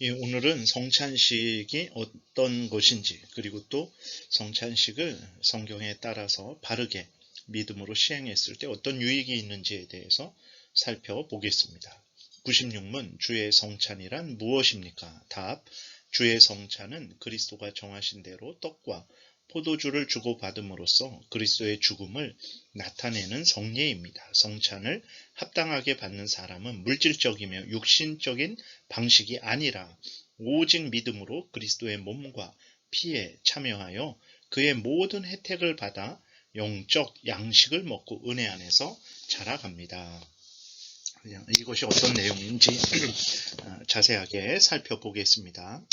예, 오늘은 성찬식이 어떤 것인지, 그리고 또 성찬식을 성경에 따라서 바르게 믿음으로 시행했을 때 어떤 유익이 있는지에 대해서 살펴보겠습니다. 96문, 주의 성찬이란 무엇입니까? 답, 주의 성찬은 그리스도가 정하신 대로 떡과 포도주를 주고받음으로써 그리스도의 죽음을 나타내는 성례입니다. 성찬을 합당하게 받는 사람은 물질적이며 육신적인 방식이 아니라 오직 믿음으로 그리스도의 몸과 피에 참여하여 그의 모든 혜택을 받아 영적 양식을 먹고 은혜 안에서 자라갑니다. 이것이 어떤 내용인지 자세하게 살펴보겠습니다.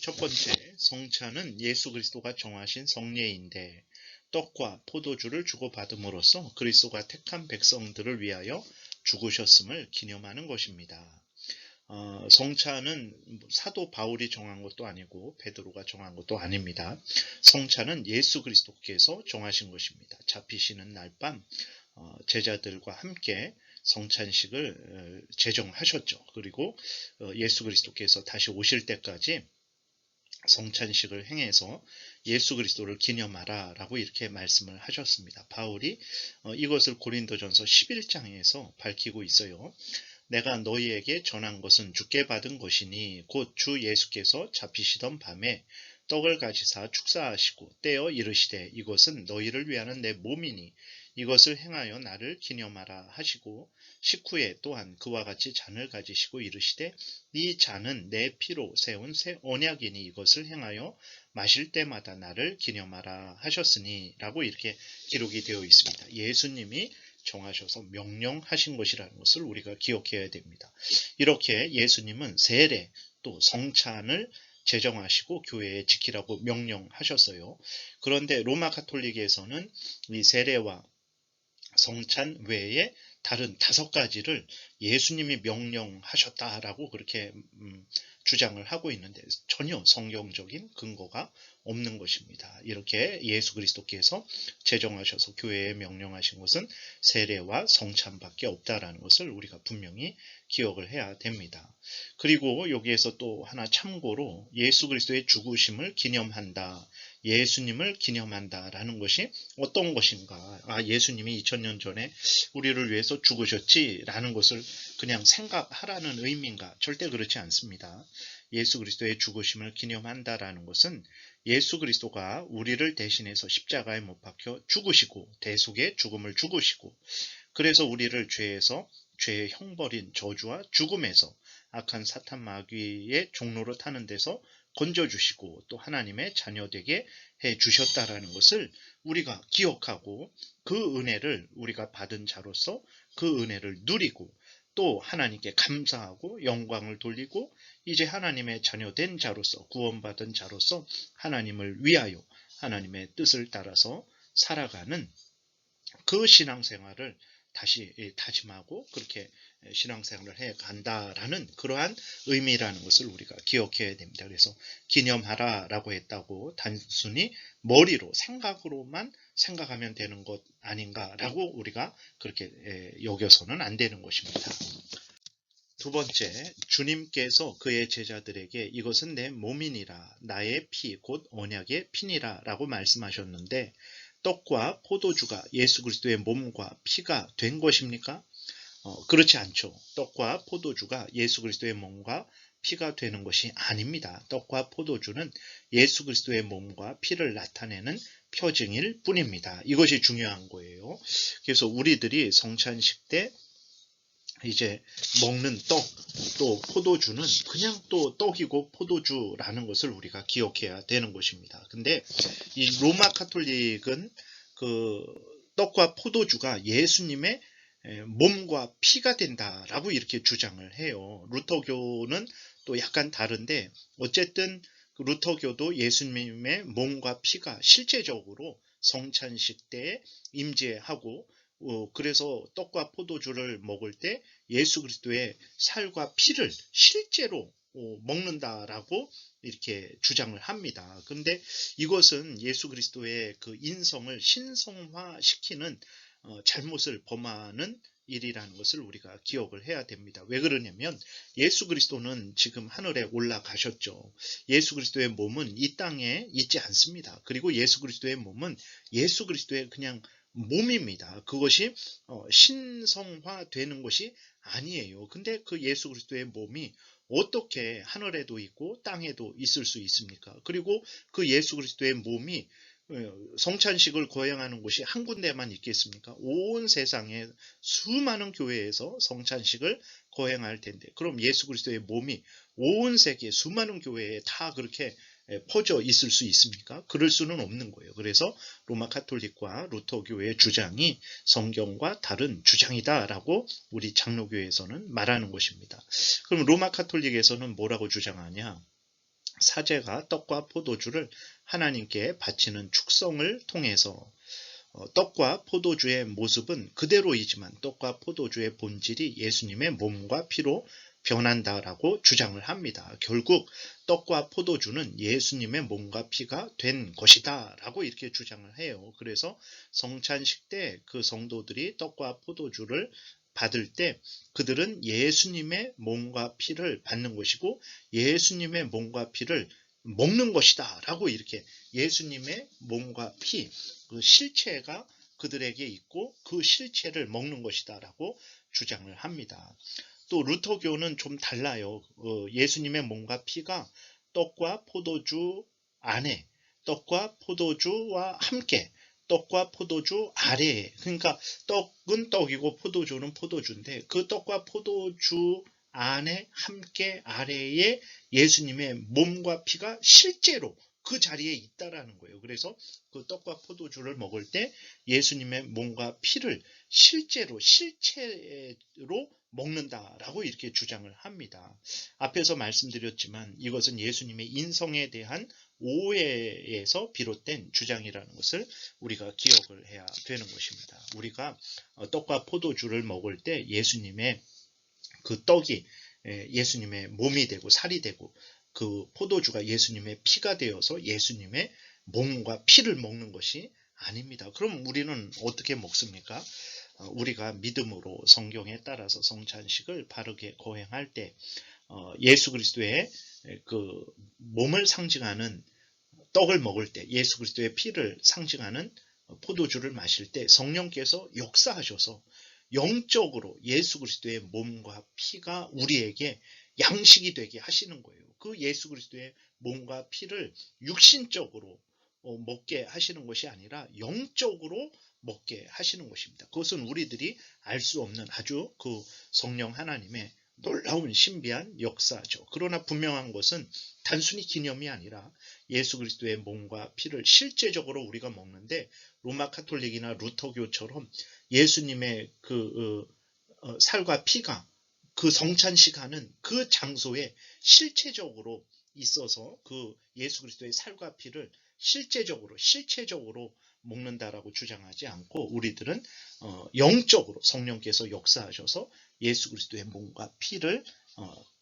첫 번째, 성찬은 예수 그리스도가 정하신 성례인데 떡과 포도주를 주고받음으로써 그리스도가 택한 백성들을 위하여 죽으셨음을 기념하는 것입니다. 성찬은 사도 바울이 정한 것도 아니고 베드로가 정한 것도 아닙니다. 성찬은 예수 그리스도께서 정하신 것입니다. 잡히시는 날 밤 제자들과 함께 성찬식을 제정하셨죠. 그리고 예수 그리스도께서 다시 오실 때까지 성찬식을 행해서 예수 그리스도를 기념하라 라고 이렇게 말씀을 하셨습니다. 바울이 이것을 고린도전서 11장에서 밝히고 있어요. 내가 너희에게 전한 것은 주께 받은 것이니 곧 주 예수께서 잡히시던 밤에 떡을 가지사 축사하시고 떼어 이르시되 이것은 너희를 위하는 내 몸이니 이것을 행하여 나를 기념하라 하시고 식후에 또한 그와 같이 잔을 가지시고 이르시되 이 잔은 내 피로 세운 새 언약이니 이것을 행하여 마실 때마다 나를 기념하라 하셨으니 라고 이렇게 기록이 되어 있습니다. 예수님이 정하셔서 명령하신 것이라는 것을 우리가 기억해야 됩니다. 이렇게 예수님은 세례 또 성찬을 제정하시고 교회에 지키라고 명령하셨어요. 그런데 로마 가톨릭에서는 이 세례와 성찬 외에 다른 5가지를 예수님이 명령하셨다라고 그렇게 주장을 하고 있는데 전혀 성경적인 근거가 없는 것입니다. 이렇게 예수 그리스도께서 제정하셔서 교회에 명령하신 것은 세례와 성찬밖에 없다라는 것을 우리가 분명히 기억을 해야 됩니다. 그리고 여기에서 또 하나 참고로 예수 그리스도의 죽으심을 기념한다. 예수님을 기념한다라는 것이 어떤 것인가? 예수님이 2000년 전에 우리를 위해서 죽으셨지라는 것을 그냥 생각하라는 의미인가? 절대 그렇지 않습니다. 예수 그리스도의 죽으심을 기념한다라는 것은 예수 그리스도가 우리를 대신해서 십자가에 못 박혀 죽으시고 대속의 죽음을 죽으시고 그래서 우리를 죄의 형벌인 저주와 죽음에서 악한 사탄 마귀의 종로로 타는 데서 건져주시고 또 하나님의 자녀되게 해주셨다라는 것을 우리가 기억하고 그 은혜를 우리가 받은 자로서 그 은혜를 누리고 또 하나님께 감사하고 영광을 돌리고 이제 하나님의 자녀된 자로서 구원받은 자로서 하나님을 위하여 하나님의 뜻을 따라서 살아가는 그 신앙생활을 다시 다짐하고 그렇게 신앙생활을 해 간다라는 그러한 의미라는 것을 우리가 기억해야 됩니다. 그래서 기념하라라고 했다고 단순히 머리로 생각으로만 생각하면 되는 것 아닌가라고 우리가 그렇게 여겨서는 안 되는 것입니다. 두 번째, 주님께서 그의 제자들에게 이것은 내 몸이니라 나의 피 곧 언약의 피니라 라고 말씀하셨는데 떡과 포도주가 예수 그리스도의 몸과 피가 된 것입니까? 그렇지 않죠. 떡과 포도주가 예수 그리스도의 몸과 피가 되는 것이 아닙니다. 떡과 포도주는 예수 그리스도의 몸과 피를 나타내는 표징일 뿐입니다. 이것이 중요한 거예요. 그래서 우리들이 성찬식 때 이제 먹는 떡, 또 포도주는 그냥 또 떡이고 포도주라는 것을 우리가 기억해야 되는 것입니다. 근데 이 로마 카톨릭은 그 떡과 포도주가 예수님의 몸과 피가 된다라고 이렇게 주장을 해요. 루터교는 또 약간 다른데 어쨌든 루터교도 예수님의 몸과 피가 실제적으로 성찬식 때에 임재하고 그래서 떡과 포도주를 먹을 때 예수 그리스도의 살과 피를 실제로 먹는다라고 이렇게 주장을 합니다. 근데 이것은 예수 그리스도의 그 인성을 신성화시키는 잘못을 범하는 일이라는 것을 우리가 기억을 해야 됩니다. 왜 그러냐면 예수 그리스도는 지금 하늘에 올라가셨죠. 예수 그리스도의 몸은 이 땅에 있지 않습니다. 그리고 예수 그리스도의 몸은 예수 그리스도의 그냥 몸입니다. 그것이 신성화되는 것이 아니에요. 근데 그 예수 그리스도의 몸이 어떻게 하늘에도 있고 땅에도 있을 수 있습니까? 그리고 그 예수 그리스도의 몸이 성찬식을 거행하는 곳이 한 군데만 있겠습니까? 온 세상에 수많은 교회에서 성찬식을 거행할 텐데, 그럼 예수 그리스도의 몸이 온 세계 수많은 교회에 다 그렇게 퍼져 있을 수 있습니까? 그럴 수는 없는 거예요. 그래서 로마 카톨릭과 루터 교회의 주장이 성경과 다른 주장이다라고 우리 장로교회에서는 말하는 것입니다. 그럼 로마 카톨릭에서는 뭐라고 주장하냐? 사제가 떡과 포도주를 하나님께 바치는 축성을 통해서 떡과 포도주의 모습은 그대로이지만 떡과 포도주의 본질이 예수님의 몸과 피로 변한다라고 주장을 합니다. 결국 떡과 포도주는 예수님의 몸과 피가 된 것이다 라고 이렇게 주장을 해요. 그래서 성찬식 때 그 성도들이 떡과 포도주를 받을 때 그들은 예수님의 몸과 피를 받는 것이고 예수님의 몸과 피를 먹는 것이다 라고 이렇게 예수님의 몸과 피, 그 실체가 그들에게 있고 그 실체를 먹는 것이다 라고 주장을 합니다. 또 루터교는 좀 달라요. 예수님의 몸과 피가 떡과 포도주 안에, 떡과 포도주와 함께, 떡과 포도주 아래에, 그러니까 떡은 떡이고 포도주는 포도주인데 그 떡과 포도주 안에 함께 아래에 예수님의 몸과 피가 실제로 그 자리에 있다라는 거예요. 그래서 그 떡과 포도주를 먹을 때 예수님의 몸과 피를 실제로 실체로 먹는다라고 이렇게 주장을 합니다. 앞에서 말씀드렸지만 이것은 예수님의 인성에 대한 오해에서 비롯된 주장이라는 것을 우리가 기억을 해야 되는 것입니다. 우리가 떡과 포도주를 먹을 때 예수님의 그 떡이 예수님의 몸이 되고 살이 되고 그 포도주가 예수님의 피가 되어서 예수님의 몸과 피를 먹는 것이 아닙니다. 그럼 우리는 어떻게 먹습니까? 우리가 믿음으로 성경에 따라서 성찬식을 바르게 거행할 때 예수 그리스도의 그 몸을 상징하는 떡을 먹을 때 예수 그리스도의 피를 상징하는 포도주를 마실 때 성령께서 역사하셔서 영적으로 예수 그리스도의 몸과 피가 우리에게 양식이 되게 하시는 거예요. 그 예수 그리스도의 몸과 피를 육신적으로 먹게 하시는 것이 아니라 영적으로 먹게 하시는 것입니다. 그것은 우리들이 알 수 없는 아주 그 성령 하나님의 놀라운 신비한 역사죠. 그러나 분명한 것은 단순히 기념이 아니라 예수 그리스도의 몸과 피를 실제적으로 우리가 먹는데 로마 카톨릭이나 루터교처럼 예수님의 그 살과 피가 그 성찬식하는 그 장소에 실체적으로 있어서 그 예수 그리스도의 살과 피를 실체적으로 먹는다라고 주장하지 않고 우리들은 영적으로 성령께서 역사하셔서 예수 그리스도의 몸과 피를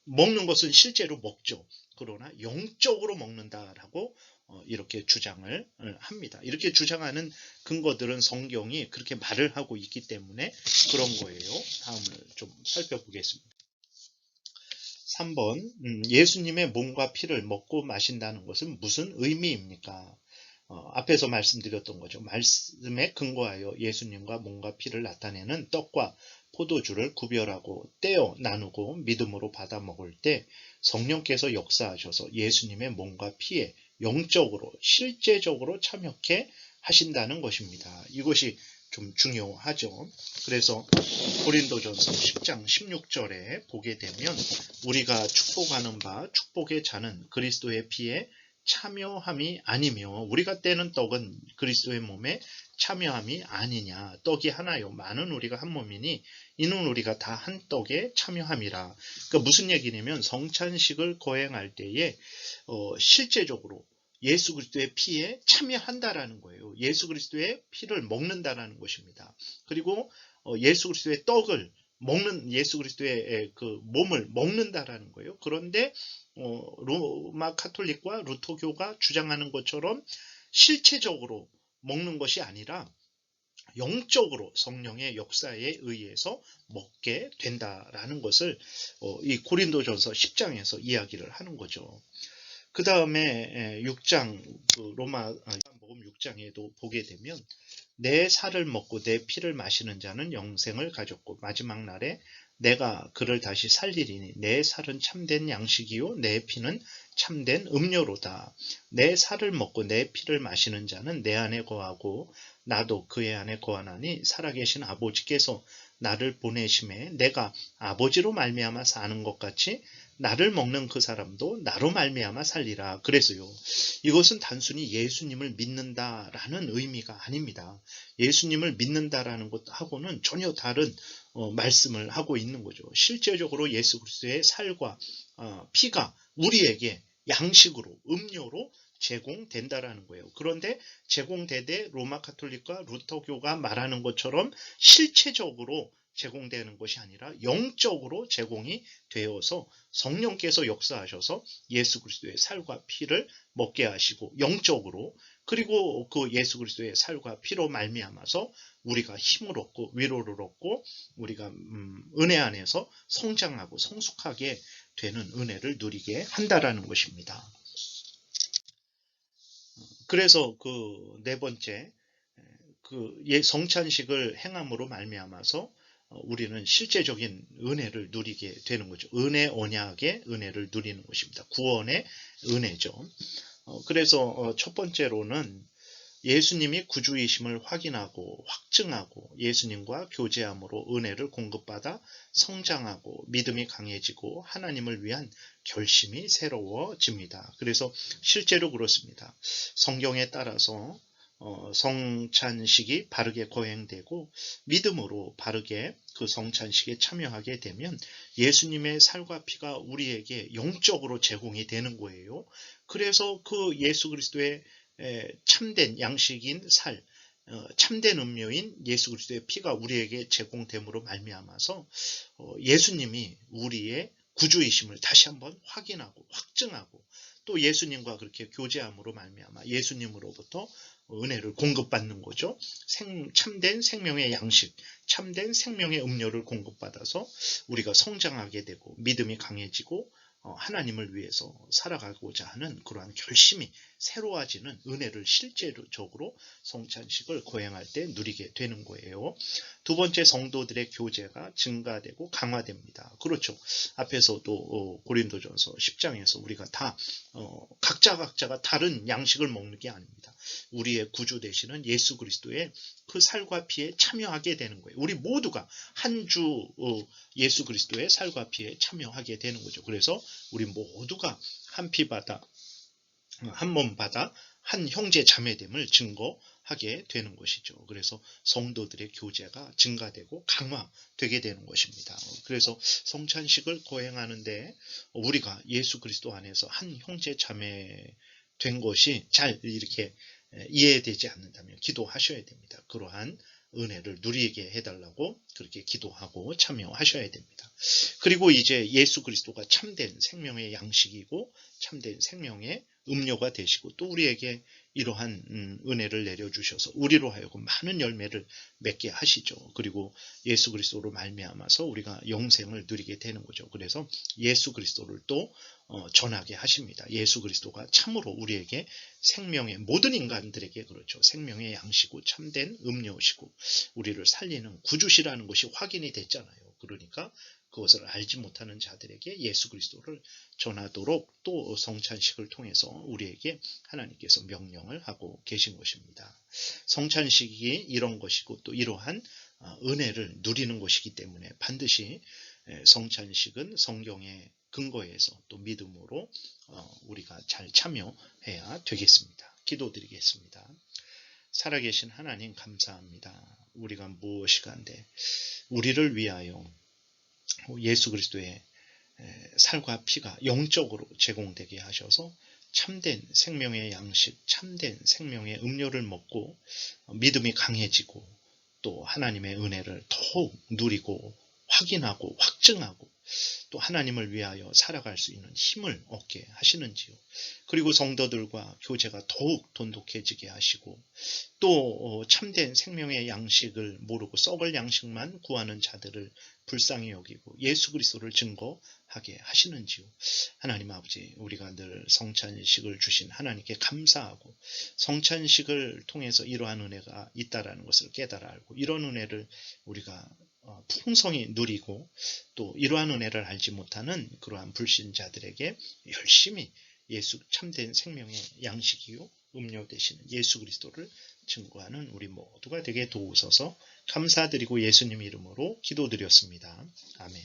먹는 것은 실제로 먹죠. 그러나 영적으로 먹는다라고 이렇게 주장을 합니다. 이렇게 주장하는 근거들은 성경이 그렇게 말을 하고 있기 때문에 그런 거예요. 다음을 좀 살펴보겠습니다. 3번 예수님의 몸과 피를 먹고 마신다는 것은 무슨 의미입니까? 앞에서 말씀드렸던 거죠. 말씀에 근거하여 예수님과 몸과 피를 나타내는 떡과 포도주를 구별하고 떼어 나누고 믿음으로 받아 먹을 때 성령께서 역사하셔서 예수님의 몸과 피에 영적으로 실제적으로 참여케 하신다는 것입니다. 이것이 좀 중요하죠. 그래서 고린도전서 10장 16절에 보게 되면 우리가 축복하는 바 축복의 잔은 그리스도의 피에 참여함이 아니며 우리가 떼는 떡은 그리스도의 몸에 참여함이 아니냐. 떡이 하나요 많은 우리가 한 몸이니 이는 우리가 다 한 떡에 참여함이라. 그러니까 무슨 얘기냐면 성찬식을 거행할 때에 실제적으로 예수 그리스도의 피에 참여한다라는 거예요. 예수 그리스도의 피를 먹는다라는 것입니다. 그리고 예수 그리스도의 떡을 먹는 예수 그리스도의 그 몸을 먹는다라는 거예요. 그런데 로마 카톨릭과 루터교가 주장하는 것처럼 실체적으로 먹는 것이 아니라 영적으로 성령의 역사에 의해서 먹게 된다라는 것을 이 고린도전서 10장에서 이야기를 하는 거죠. 그 다음에 6장 로마복음 6장에도 보게 되면 내 살을 먹고 내 피를 마시는 자는 영생을 가졌고 마지막 날에 내가 그를 다시 살리리니 내 살은 참된 양식이요 내 피는 참된 음료로다. 내 살을 먹고 내 피를 마시는 자는 내 안에 거하고 나도 그의 안에 거하나니 살아계신 아버지께서 나를 보내심에 내가 아버지로 말미암아 사는 것 같이 나를 먹는 그 사람도 나로 말미암아 살리라. 그래서요, 이것은 단순히 예수님을 믿는다라는 의미가 아닙니다. 예수님을 믿는다라는 것하고는 전혀 다른 말씀을 하고 있는 거죠. 실제적으로 예수 그리스도의 살과 피가 우리에게 양식으로, 음료로 제공된다라는 거예요. 그런데 제공되되 로마 카톨릭과 루터교가 말하는 것처럼 실체적으로 제공되는 것이 아니라 영적으로 제공이 되어서 성령께서 역사하셔서 예수 그리스도의 살과 피를 먹게 하시고 영적으로, 그리고 그 예수 그리스도의 살과 피로 말미암아서 우리가 힘을 얻고 위로를 얻고 우리가 은혜 안에서 성장하고 성숙하게 되는 은혜를 누리게 한다라는 것입니다. 그래서 그 네 번째, 그 성찬식을 행함으로 말미암아서 우리는 실제적인 은혜를 누리게 되는 거죠. 은혜 언약의 은혜를 누리는 것입니다. 구원의 은혜죠. 그래서 첫 번째로는 예수님이 구주이심을 확인하고 확증하고 예수님과 교제함으로 은혜를 공급받아 성장하고 믿음이 강해지고 하나님을 위한 결심이 새로워집니다. 그래서 실제로 그렇습니다. 성경에 따라서 성찬식이 바르게 거행되고 믿음으로 바르게 그 성찬식에 참여하게 되면 예수님의 살과 피가 우리에게 영적으로 제공이 되는 거예요. 그래서 그 예수 그리스도의 참된 양식인 살, 참된 음료인 예수 그리스도의 피가 우리에게 제공됨으로 말미암아서 예수님이 우리의 구주이심을 다시 한번 확인하고 확증하고 또 예수님과 그렇게 교제함으로 말미암아 예수님으로부터 은혜를 공급받는 거죠. 참된 생명의 양식, 참된 생명의 음료를 공급받아서 우리가 성장하게 되고 믿음이 강해지고 하나님을 위해서 살아가고자 하는 그러한 결심이 새로워지는 은혜를 실제적으로 성찬식을 거행할 때 누리게 되는 거예요. 두 번째, 성도들의 교제가 증가되고 강화됩니다. 그렇죠. 앞에서도 고린도전서 10장에서 우리가 다 각자가 다른 양식을 먹는 게 아닙니다. 우리의 구주 되시는 예수 그리스도의 그 살과 피에 참여하게 되는 거예요. 우리 모두가 한 주 예수 그리스도의 살과 피에 참여하게 되는 거죠. 그래서 우리 모두가 한 피 받아 한 몸 받아 한 형제 자매됨을 증거하게 되는 것이죠. 그래서 성도들의 교제가 증가되고 강화되게 되는 것입니다. 그래서 성찬식을 거행하는데 우리가 예수 그리스도 안에서 한 형제 자매 된 것이 잘 이렇게 이해되지 않는다면 기도하셔야 됩니다. 그러한 은혜를 누리게 해달라고 그렇게 기도하고 참여하셔야 됩니다. 그리고 이제 예수 그리스도가 참된 생명의 양식이고 참된 생명의 음료가 되시고 또 우리에게 이러한 은혜를 내려주셔서 우리로 하여금 많은 열매를 맺게 하시죠. 그리고 예수 그리스도로 말미암아서 우리가 영생을 누리게 되는 거죠. 그래서 예수 그리스도를 또 전하게 하십니다. 예수 그리스도가 참으로 우리에게 생명의 모든 인간들에게 그렇죠. 생명의 양식이고 참된 음료시고 우리를 살리는 구주시라는 것이 확인이 됐잖아요. 그러니까 그것을 알지 못하는 자들에게 예수 그리스도를 전하도록 또 성찬식을 통해서 우리에게 하나님께서 명령을 하고 계신 것입니다. 성찬식이 이런 것이고 또 이러한 은혜를 누리는 것이기 때문에 반드시 성찬식은 성경의 근거에서 또 믿음으로 우리가 잘 참여해야 되겠습니다. 기도드리겠습니다. 살아계신 하나님 감사합니다. 우리가 무엇이간데 우리를 위하여 예수 그리스도의 살과 피가 영적으로 제공되게 하셔서 참된 생명의 양식, 참된 생명의 음료를 먹고 믿음이 강해지고 또 하나님의 은혜를 더욱 누리고 확인하고 확증하고 또 하나님을 위하여 살아갈 수 있는 힘을 얻게 하시는지요. 그리고 성도들과 교제가 더욱 돈독해지게 하시고 또 참된 생명의 양식을 모르고 썩을 양식만 구하는 자들을 불쌍히 여기고 예수 그리스도를 증거하게 하시는지요. 하나님 아버지, 우리가 늘 성찬식을 주신 하나님께 감사하고 성찬식을 통해서 이러한 은혜가 있다라는 것을 깨달아 알고 이런 은혜를 우리가 풍성히 누리고 또 이러한 은혜를 알지 못하는 그러한 불신자들에게 열심히 예수 참된 생명의 양식이요 음료 되시는 예수 그리스도를 증거하는 우리 모두가 되게 도우소서. 감사드리고 예수님 이름으로 기도드렸습니다. 아멘.